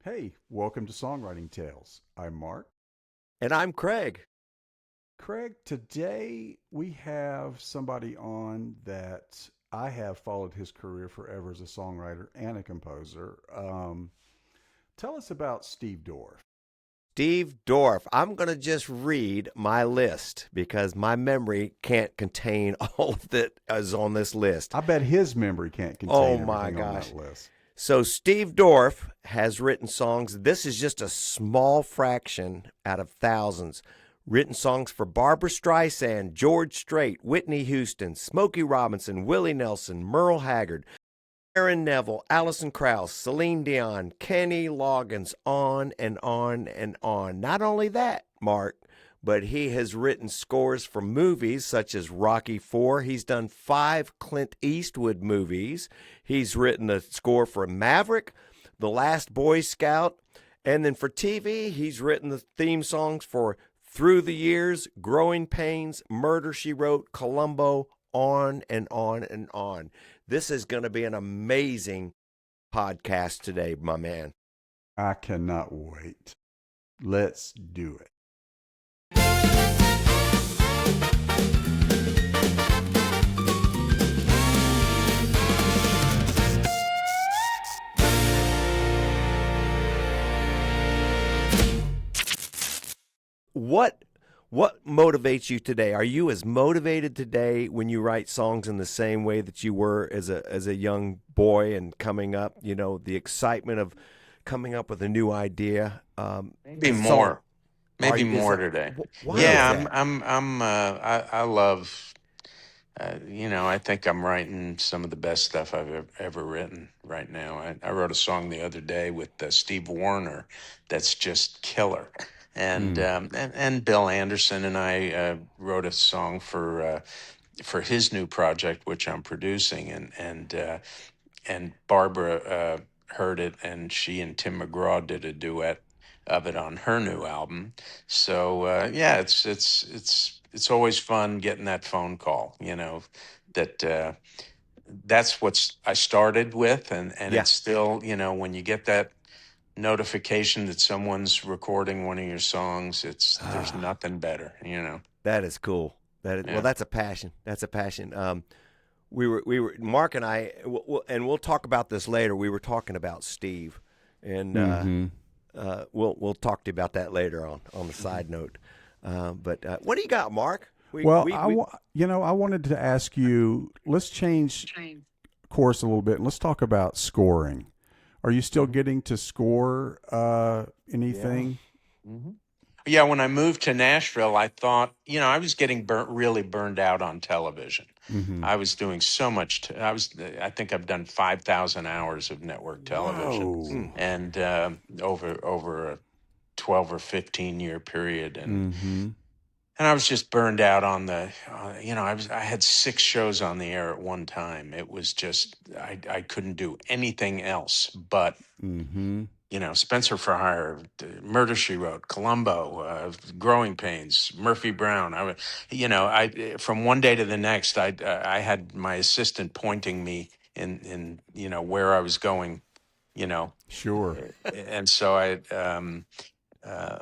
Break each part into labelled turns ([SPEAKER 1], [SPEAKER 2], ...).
[SPEAKER 1] Hey, welcome to Songwriting Tales. I'm Mark.
[SPEAKER 2] And I'm Craig.
[SPEAKER 1] Craig, today we have somebody on that I have followed his career forever as a songwriter and a composer. Tell us about Steve Dorff.
[SPEAKER 2] Steve Dorff. I'm going to just read my list because my memory can't contain all of that is on this list.
[SPEAKER 1] I bet his memory can't
[SPEAKER 2] Oh
[SPEAKER 1] contain
[SPEAKER 2] my
[SPEAKER 1] everything on
[SPEAKER 2] gosh.
[SPEAKER 1] that list.
[SPEAKER 2] So, Steve Dorff has written songs. This is just a small fraction out of thousands. Written songs for Barbra Streisand, George Strait, Whitney Houston, Smokey Robinson, Willie Nelson, Merle Haggard, Aaron Neville, Alison Krauss, Celine Dion, Kenny Loggins, on and on and on. Not only that, Mark, but he has written scores for movies such as Rocky IV. He's done 5 Clint Eastwood movies. He's written a score for Maverick, The Last Boy Scout, and then for TV, he's written the theme songs for Through the Years, Growing Pains, Murder, She Wrote, Columbo, on and on and on. This is going to be an amazing podcast today, my man.
[SPEAKER 1] I cannot wait. Let's do it.
[SPEAKER 2] What motivates you today? Are you as motivated today when you write songs in the same way that you were as a young boy and coming up? You know, the excitement of coming up with a new idea.
[SPEAKER 3] Maybe
[SPEAKER 2] Song.
[SPEAKER 3] more. Maybe
[SPEAKER 2] Is
[SPEAKER 3] more
[SPEAKER 2] that
[SPEAKER 3] today.
[SPEAKER 2] why is
[SPEAKER 3] Yeah,
[SPEAKER 2] that?
[SPEAKER 3] I love, I think I'm writing some of the best stuff I've ever written right now. I wrote a song the other day with Steve Warner that's just killer.
[SPEAKER 1] Mm.
[SPEAKER 3] And Bill Anderson and I wrote a song for his new project, which I'm producing, and Barbara heard it, and she and Tim McGraw did a duet of it on her new album. So yeah, it's always fun getting that phone call. That that's what I started with, and
[SPEAKER 2] Yeah.
[SPEAKER 3] it's still, when you get that notification that someone's recording one of your songs, there's nothing better.
[SPEAKER 2] That is cool.
[SPEAKER 3] Yeah.
[SPEAKER 2] That's a passion. That's a passion. We were Mark and I, and we'll talk about this later. We were talking about Steve, and
[SPEAKER 1] Hmm.
[SPEAKER 2] we'll talk to you about that later on the side note. But what do you got, Mark?
[SPEAKER 1] Well, I wanted to ask you. Let's change course a little bit and let's talk about scoring. Are you still
[SPEAKER 3] Mhm.
[SPEAKER 1] getting to score
[SPEAKER 2] Yeah.
[SPEAKER 1] anything?
[SPEAKER 3] Mhm. Yeah, when I moved to Nashville, I thought, I was getting really burned out on television.
[SPEAKER 1] Mm-hmm.
[SPEAKER 3] I was doing so much. I think I've done 5,000 hours of network television,
[SPEAKER 2] Mm.
[SPEAKER 1] Whoa.
[SPEAKER 3] and over a 12 or 15 year period,
[SPEAKER 1] Mm-hmm.
[SPEAKER 3] and I was just burned out on I had 6 shows on the air at one time. It was just I couldn't do anything else but
[SPEAKER 1] Mm-hmm.
[SPEAKER 3] Spencer for Hire, Murder She Wrote, Columbo, Growing Pains, Murphy Brown. I from one day to the next, I had my assistant pointing me in where I was going, you know,
[SPEAKER 1] Sure.
[SPEAKER 3] and so uh,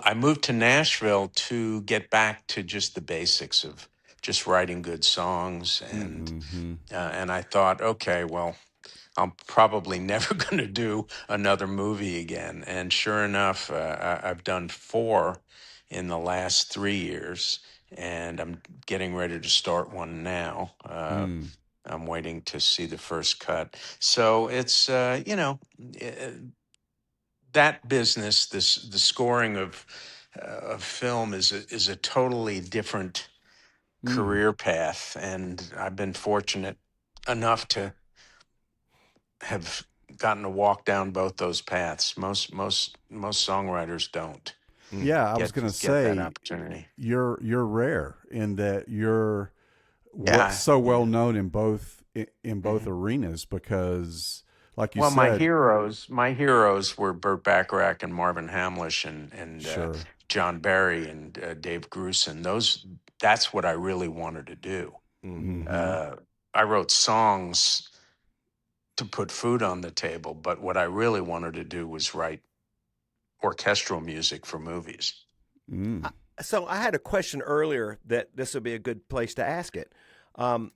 [SPEAKER 3] I moved to Nashville to get back to just the basics of just writing good songs,
[SPEAKER 1] Mm-hmm.
[SPEAKER 3] and I thought, okay, well, I'm probably never going to do another movie again. And sure enough, I've done 4 in the last 3 years, and I'm getting ready to start one now.
[SPEAKER 1] Mm.
[SPEAKER 3] I'm waiting to see the first cut. So it's, that business, the scoring of film is a totally different
[SPEAKER 1] Mm.
[SPEAKER 3] career path, and I've been fortunate enough to have gotten to walk down both those paths. Most songwriters don't
[SPEAKER 2] Mm.
[SPEAKER 1] Yeah, I was
[SPEAKER 3] get
[SPEAKER 1] gonna
[SPEAKER 3] get that
[SPEAKER 1] say
[SPEAKER 3] opportunity.
[SPEAKER 1] you're rare in that you're
[SPEAKER 3] Yeah,
[SPEAKER 1] so well
[SPEAKER 3] yeah.
[SPEAKER 1] known in both
[SPEAKER 3] hmm
[SPEAKER 1] arenas because, like you
[SPEAKER 3] Well, my
[SPEAKER 1] said,
[SPEAKER 3] heroes, my heroes were Burt Bacharach and Marvin Hamlish and
[SPEAKER 1] sure.
[SPEAKER 3] John Barry and Dave Grusin. That's what I really wanted to do.
[SPEAKER 2] Mm-hmm.
[SPEAKER 1] Mm-hmm.
[SPEAKER 3] Uh, I wrote songs to put food on the table. But what I really wanted to do was write orchestral music for movies.
[SPEAKER 1] Mm.
[SPEAKER 2] So I had a question earlier that this would be a good place to ask it. And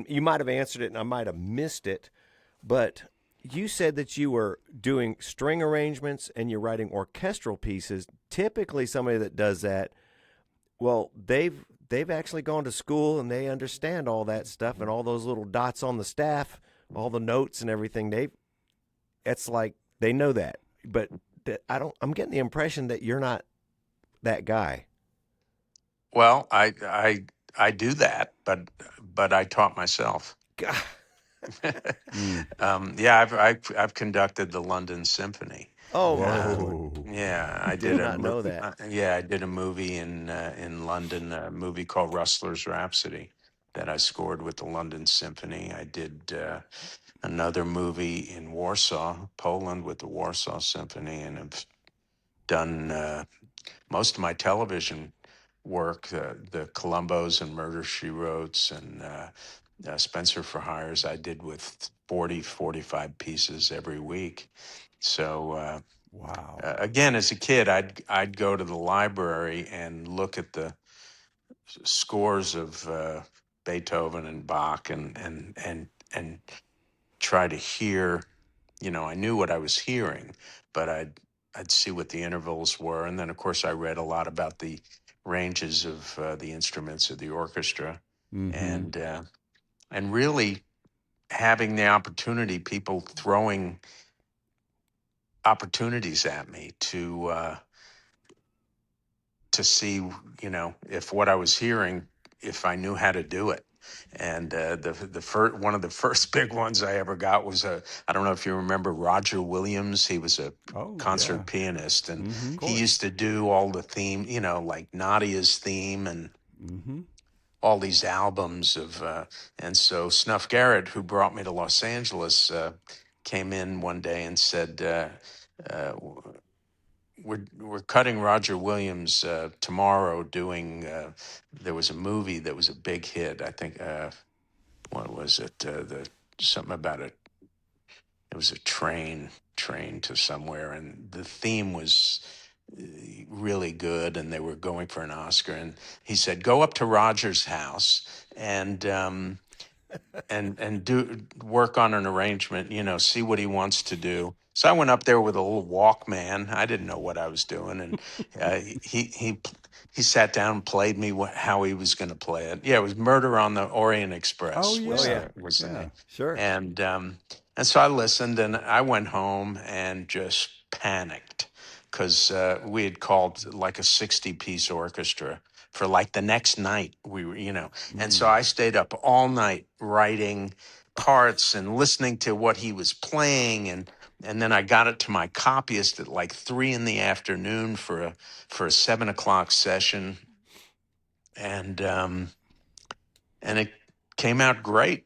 [SPEAKER 2] you might have answered it and I might have missed it, but you said that you were doing string arrangements and you're writing orchestral pieces. Typically somebody that does that, well, they've actually gone to school and they understand all that stuff and all those little dots on the staff, all the notes and everything. It's like they know that. But I'm getting the impression that you're not that guy.
[SPEAKER 3] Well, I do that, but I taught myself.
[SPEAKER 2] God.
[SPEAKER 1] Mm.
[SPEAKER 3] Yeah, I've conducted the London Symphony.
[SPEAKER 2] Oh my Lord.
[SPEAKER 1] Whoa.
[SPEAKER 3] Yeah, I
[SPEAKER 2] Did
[SPEAKER 3] did
[SPEAKER 2] not know that.
[SPEAKER 3] yeah, I did a movie in London, a movie called Rustler's Rhapsody that I scored with the London Symphony. I did another movie in Warsaw, Poland, with the Warsaw Symphony, and have done most of my television work, the Columbos and Murder, She Wrote, and Spencer for Hires, I did with 40, 45 pieces every week. So
[SPEAKER 1] Wow.
[SPEAKER 3] again, as a kid, I'd go to the library and look at the scores of Beethoven and Bach and try to hear. I knew what I was hearing, but I'd see what the intervals were, and then of course I read a lot about the ranges of the instruments of the orchestra,
[SPEAKER 1] Mm-hmm.
[SPEAKER 3] and really having the opportunity, people throwing opportunities at me to see, if what I was hearing, if I knew how to do it. And the first one of the first big ones I ever got was I don't know if you remember Roger Williams. He was a
[SPEAKER 1] Oh, yeah.
[SPEAKER 3] concert pianist, and
[SPEAKER 1] Mm-hmm.
[SPEAKER 2] Of
[SPEAKER 3] he
[SPEAKER 2] course.
[SPEAKER 3] used to do all the theme, like Nadia's theme and
[SPEAKER 1] Mm-hmm.
[SPEAKER 3] all these albums of. And so Snuff Garrett, who brought me to Los Angeles, came in one day and said, uh, we're cutting Roger Williams tomorrow doing there was a movie that was a big hit. I think what was it? The something about it was a train to somewhere, and the theme was really good, and they were going for an Oscar. And he said, "Go up to Roger's house and do work on an arrangement, see what he wants to do." So I went up there with a little Walkman. I didn't know what I was doing, and he sat down and played me how he was going to play it. Yeah, it was Murder on the Orient
[SPEAKER 1] Oh,
[SPEAKER 3] Express
[SPEAKER 2] Oh
[SPEAKER 3] was
[SPEAKER 2] yeah.
[SPEAKER 1] yeah.
[SPEAKER 3] the
[SPEAKER 1] Yeah.
[SPEAKER 3] name,
[SPEAKER 2] Sure.
[SPEAKER 3] and so I listened, and I went home and just panicked because we had called like a 60-piece orchestra for like the next night. We were, and so
[SPEAKER 1] Mm.
[SPEAKER 3] I stayed up all night writing parts and listening to what he was playing, and then I got it to my copyist at like 3 in the afternoon for a 7 o'clock session, and and it came out great.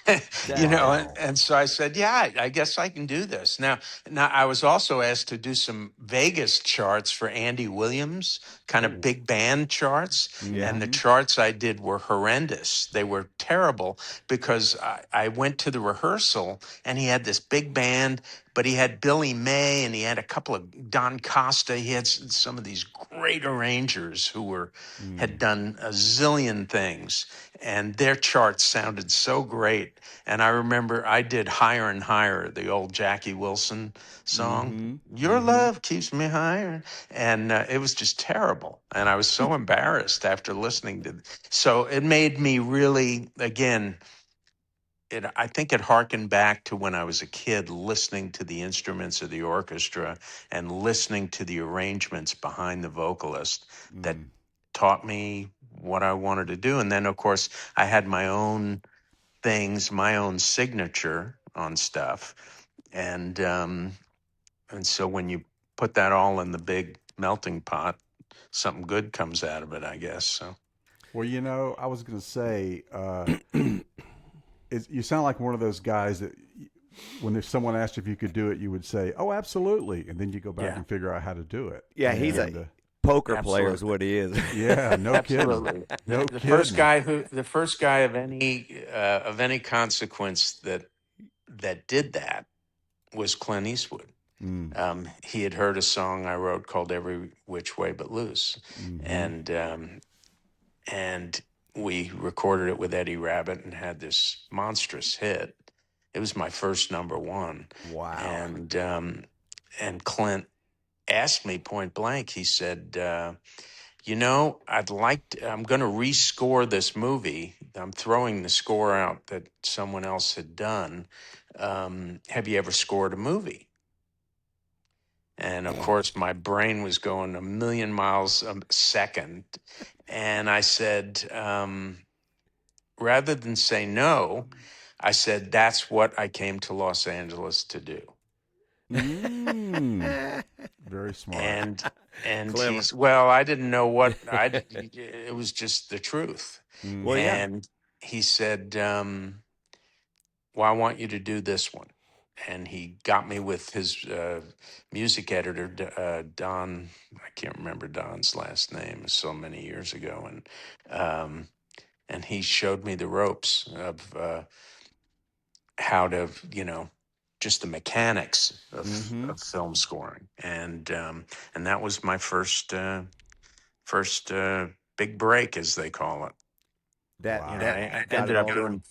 [SPEAKER 3] And,
[SPEAKER 2] Wow.
[SPEAKER 3] and so I said, "Yeah, I guess I can do this." Now I was also asked to do some Vegas charts for Andy Williams, kind of
[SPEAKER 2] Oh.
[SPEAKER 3] big band charts,
[SPEAKER 2] Yeah.
[SPEAKER 3] and the
[SPEAKER 1] Mm-hmm.
[SPEAKER 3] charts I did were horrendous. They were terrible because I went to the rehearsal and he had this big band, but he had Billy May and he had a couple of Don Costa. He had some of these great arrangers who had
[SPEAKER 1] Mm.
[SPEAKER 3] done a zillion things, and their charts sounded so great. And I remember I did Higher and Higher, the old Jackie Wilson song.
[SPEAKER 1] Mm-hmm.
[SPEAKER 3] Your
[SPEAKER 1] Mm-hmm.
[SPEAKER 3] love keeps me higher. And it was just terrible. And I was so embarrassed after listening to So it made me really, again, I think it harkened back to when I was a kid, listening to the instruments of the orchestra and listening to the arrangements behind the vocalist, that
[SPEAKER 1] Mm.
[SPEAKER 3] taught me what I wanted to do. And then, of course, I had my own things, my own signature on stuff, and so when you put that all in the big melting pot, something good comes out of it, I guess. So
[SPEAKER 1] Well, I was going to say, you sound like one of those guys that when there's someone asked if you could do it, you would say, "Oh, absolutely," and then you go back
[SPEAKER 3] yeah,
[SPEAKER 1] and figure out how to do it.
[SPEAKER 2] Yeah, he's
[SPEAKER 1] And
[SPEAKER 2] a poker player is
[SPEAKER 3] absolutely.
[SPEAKER 2] what he is.
[SPEAKER 1] yeah, no kidding,
[SPEAKER 3] Absolutely.
[SPEAKER 1] no
[SPEAKER 3] The first
[SPEAKER 1] kidding.
[SPEAKER 3] guy of any consequence that did that was Clint Eastwood.
[SPEAKER 1] Mm.
[SPEAKER 3] He had heard a song I wrote called "Every Which Way But Loose,"
[SPEAKER 1] Mm-hmm.
[SPEAKER 3] and we recorded it with Eddie Rabbitt and had this monstrous hit. It was my first number one,
[SPEAKER 2] Wow.
[SPEAKER 3] and Clint asked me point blank. He said, I'm going to rescore this movie. I'm throwing the score out that someone else had done. Have you ever scored a movie?" And of course, my brain was going a million miles a second. And I said, rather than say no, I said, "That's what I came to Los Angeles to do."
[SPEAKER 1] Mm. Very smart.
[SPEAKER 3] And
[SPEAKER 2] Clever.
[SPEAKER 3] well, I didn't know what it was just the truth.
[SPEAKER 2] Well, yeah.
[SPEAKER 1] Mm-hmm.
[SPEAKER 3] And he said, "Well, I want you to do this one." And he got me with his music editor, Don. I can't remember Don's last name. It was so many years ago, and he showed me the ropes of how to, just the mechanics
[SPEAKER 1] Mm-hmm.
[SPEAKER 3] of film scoring, and that was my first big break, as they call it.
[SPEAKER 2] That
[SPEAKER 1] Wow.
[SPEAKER 3] I
[SPEAKER 2] got
[SPEAKER 3] ended
[SPEAKER 2] it
[SPEAKER 3] up
[SPEAKER 2] all.
[SPEAKER 3] doing,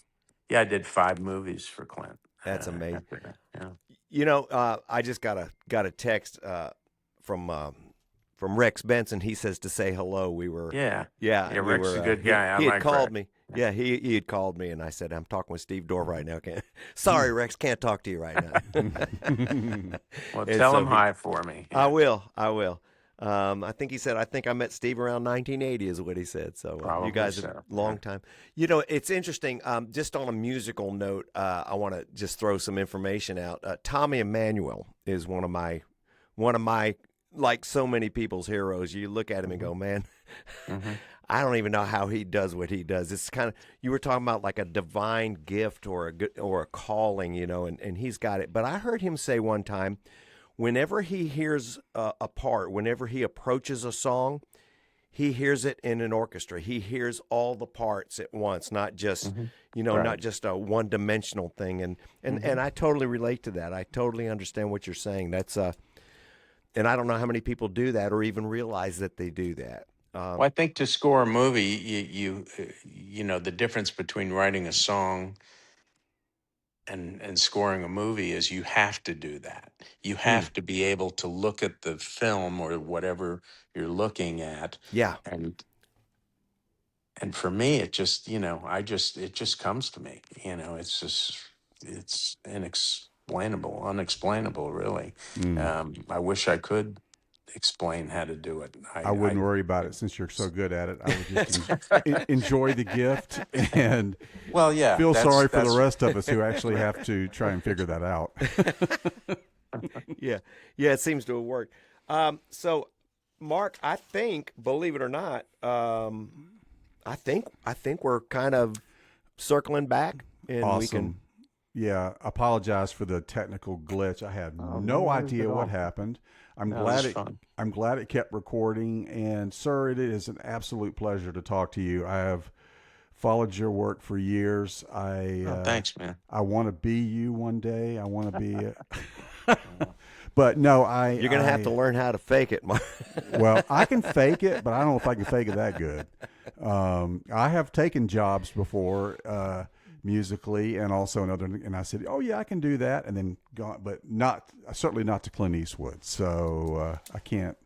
[SPEAKER 3] yeah, I did 5 movies for Clint.
[SPEAKER 2] That's amazing.
[SPEAKER 3] After that. Yeah.
[SPEAKER 2] You know, I just got a text from Rex Benson. He says to say hello. We were,
[SPEAKER 3] Yeah.
[SPEAKER 2] yeah,
[SPEAKER 3] Yeah,
[SPEAKER 2] we
[SPEAKER 3] Rick's
[SPEAKER 2] were.
[SPEAKER 3] a good guy. I
[SPEAKER 2] He had
[SPEAKER 3] like
[SPEAKER 2] called
[SPEAKER 3] Rick.
[SPEAKER 2] me. Yeah, he had called me, and I said, "I'm talking with Steve Dorff right now. Can't, sorry, Rex, can't talk to you right now."
[SPEAKER 3] Well,
[SPEAKER 2] And
[SPEAKER 3] tell
[SPEAKER 2] so
[SPEAKER 3] him hi for me.
[SPEAKER 2] I
[SPEAKER 3] Yeah,
[SPEAKER 2] will. I will. I think he said, I think I met Steve around 1980 is what he said. So you
[SPEAKER 3] probably
[SPEAKER 2] guys have
[SPEAKER 3] so. Yeah.
[SPEAKER 2] long time. You know, it's interesting. Just on a musical note, I want to just throw some information out. Tommy Emmanuel is one of my, like so many people's heroes. You look at him and go, man,
[SPEAKER 3] Mm-hmm.
[SPEAKER 2] I don't even know how he does what he does. It's kind of, you were talking about like a divine gift or or a calling, you know, and he's got it. But I heard him say one time, whenever he hears a part, whenever he approaches a song, he hears it in an orchestra. He hears all the parts at once, not just,
[SPEAKER 3] Mm-hmm.
[SPEAKER 2] not
[SPEAKER 3] Right.
[SPEAKER 2] just a one-dimensional thing. And
[SPEAKER 3] Mm-hmm.
[SPEAKER 2] I totally relate to that. I totally understand what you're saying. That's and I don't know how many people do that or even realize that they do that.
[SPEAKER 3] Well, I think to score a movie, the difference between writing a song and scoring a movie is you have to do that. You
[SPEAKER 2] Mm,
[SPEAKER 3] have to be able to look at the film or whatever you're looking at,
[SPEAKER 2] yeah,
[SPEAKER 3] and and for me, it just, it just comes to me. It's inexplainable, unexplainable, really.
[SPEAKER 1] Mm.
[SPEAKER 3] I wish I could explain how to do it.
[SPEAKER 1] I wouldn't worry about it since you're so good at it. I would just
[SPEAKER 3] I
[SPEAKER 1] enjoy the gift and
[SPEAKER 3] Well, yeah,
[SPEAKER 1] feel sorry for the
[SPEAKER 3] that's
[SPEAKER 1] rest of us who actually have to try and figure that out.
[SPEAKER 2] yeah, yeah. It seems to have worked. So, Mark, I think, believe it or not, I think we're kind of circling back, and we can.
[SPEAKER 1] Awesome. Yeah, apologize for the technical glitch. I had
[SPEAKER 3] Oh, no
[SPEAKER 1] no
[SPEAKER 3] worries at
[SPEAKER 1] idea what
[SPEAKER 3] all.
[SPEAKER 1] happened. I'm
[SPEAKER 3] No, it was
[SPEAKER 1] glad it
[SPEAKER 3] fun.
[SPEAKER 1] I'm glad it kept recording, and sir, it is an absolute pleasure to talk to you. I have followed your work for years.
[SPEAKER 3] Oh, thanks, man.
[SPEAKER 1] I want to be you one day. I want to be but no,
[SPEAKER 2] You're gonna have to learn how to fake it, Mark.
[SPEAKER 1] well, I can fake it, but I don't know if I can fake it that good. I have taken jobs before, musically and also another, and I said, "Oh yeah, I can do that," and then gone, but not certainly not to Clint Eastwood. So I can't.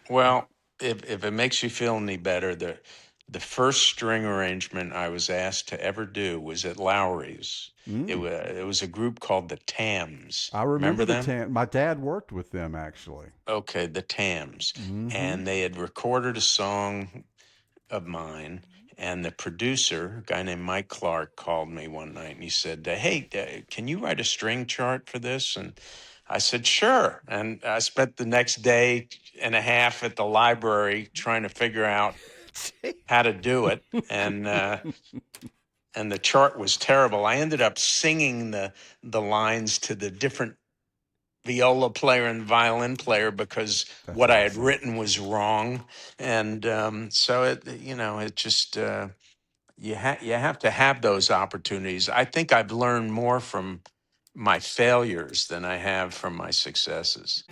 [SPEAKER 3] Well, if it makes you feel any better, the first string arrangement I was asked to ever do was at Lowry's.
[SPEAKER 1] Mm.
[SPEAKER 3] It was a group called the Tams.
[SPEAKER 1] I remember
[SPEAKER 3] Remember
[SPEAKER 1] the
[SPEAKER 3] them?
[SPEAKER 1] Tam. My dad worked with them actually.
[SPEAKER 3] Okay, the Tams.
[SPEAKER 1] Mm-hmm.
[SPEAKER 3] And they had recorded a song of mine, and the producer, a guy named Mike Clark, called me one night and he said, "Hey, can you write a string chart for this?" And I said, "Sure." And I spent the next day and a half at the library trying to figure out how to do it, and the chart was terrible. I ended up singing the lines to the different viola player and violin player because
[SPEAKER 1] That's
[SPEAKER 3] what I had
[SPEAKER 1] awesome.
[SPEAKER 3] written was wrong, and so it just you have to have those opportunities. I think I've learned more from my failures than I have from my successes.